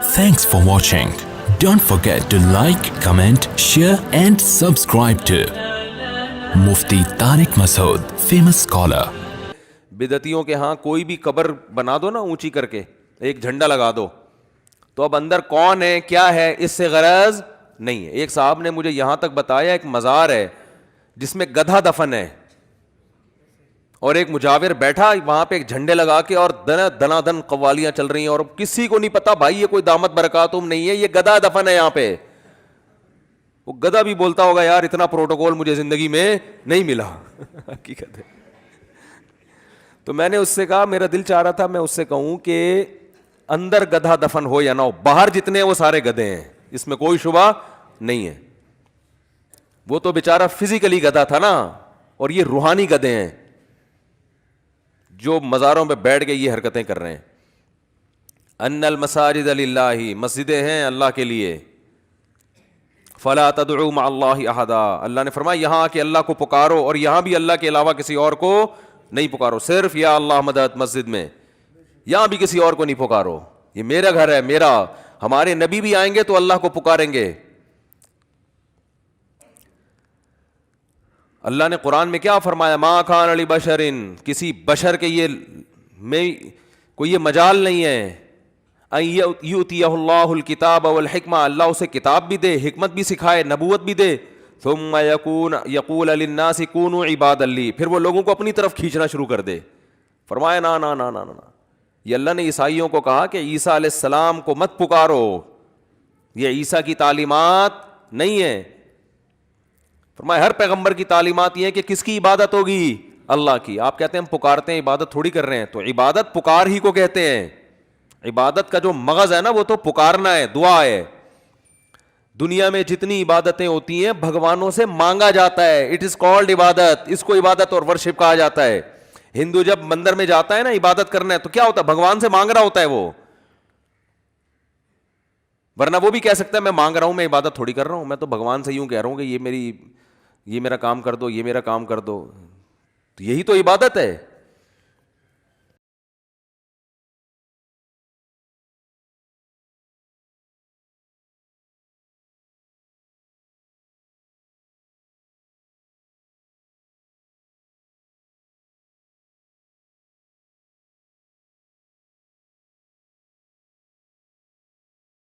Thanks for watching. Don't forget to like, comment, share and subscribe to Mufti Tariq Masood, famous scholar. بدعتیوں کے ہاں کوئی بھی قبر بنا دو نا اونچی کر کے, ایک جھنڈا لگا دو, تو اب اندر کون ہے کیا ہے اس سے غرض نہیں ہے. ایک صاحب نے مجھے یہاں تک بتایا ایک مزار ہے جس میں گدھا دفن ہے, اور ایک مجاور بیٹھا وہاں پہ ایک جھنڈے لگا کے, اور دنا دن قوالیاں چل رہی ہیں, اور کسی کو نہیں پتا بھائی یہ کوئی دامت برکاتہم نہیں ہے, یہ گدھا دفن ہے یہاں پہ. وہ گدھا بھی بولتا ہوگا یار اتنا پروٹوکول مجھے زندگی میں نہیں ملا. حقیقت ہے. تو میں نے اس سے کہا, میرا دل چاہ رہا تھا میں اس سے کہوں کہ اندر گدھا دفن ہو یا نہ ہو, باہر جتنے وہ سارے گدھے ہیں, اس میں کوئی شبہ نہیں ہے. وہ تو بیچارہ فزیکلی گدھا تھا نا, اور یہ روحانی گدھے ہیں جو مزاروں پہ بیٹھ کے یہ حرکتیں کر رہے ہیں. ان المساجد للہ, مسجدیں ہیں اللہ کے لیے. فلا تدعوا مع اللہ احدا, اللہ نے فرمایا یہاں آ کے اللہ کو پکارو, اور یہاں بھی اللہ کے علاوہ کسی اور کو نہیں پکارو, صرف یا اللہ مدد مسجد میں, یہاں بھی کسی اور کو نہیں پکارو, یہ میرا گھر ہے میرا. ہمارے نبی بھی آئیں گے تو اللہ کو پکاریں گے. اللہ نے قرآن میں کیا فرمایا, ما کان لبشر, کسی بشر کے یہ میں کوئی یہ مجال نہیں ہے, ان یؤتیہ اللہ الکتاب والحکمہ, اللہ اسے کتاب بھی دے, حکمت بھی سکھائے, نبوت بھی دے, ثم یقول للناس کونوا عبادا لی, پھر وہ لوگوں کو اپنی طرف کھینچنا شروع کر دے. فرمایا نا نا نا نا نا, یہ اللہ نے عیسائیوں کو کہا کہ عیسیٰ علیہ السلام کو مت پکارو, یہ عیسیٰ کی تعلیمات نہیں ہے. فرمایا ہر پیغمبر کی تعلیمات یہ ہے کہ کس کی عبادت ہوگی, اللہ کی. آپ کہتے ہیں ہم پکارتے ہیں, عبادت تھوڑی کر رہے ہیں. تو عبادت پکار ہی کو کہتے ہیں. عبادت کا جو مغز ہے نا وہ تو پکارنا ہے, دعا ہے. دنیا میں جتنی عبادتیں ہوتی ہیں بھگوانوں سے مانگا جاتا ہے, اٹ از کالڈ عبادت, اس کو عبادت اور ورشپ کہا جاتا ہے. ہندو جب مندر میں جاتا ہے نا عبادت کرنا ہے تو کیا ہوتا ہے, بھگوان سے مانگ رہا ہوتا ہے وہ, ورنہ وہ بھی کہہ سکتا ہے میں مانگ رہا ہوں, میں عبادت تھوڑی کر رہا ہوں, میں تو بھگوان سے یوں کہہ رہا ہوں کہ یہ میرا کام کر دو, یہ میرا کام کر دو. تو یہی تو عبادت ہے.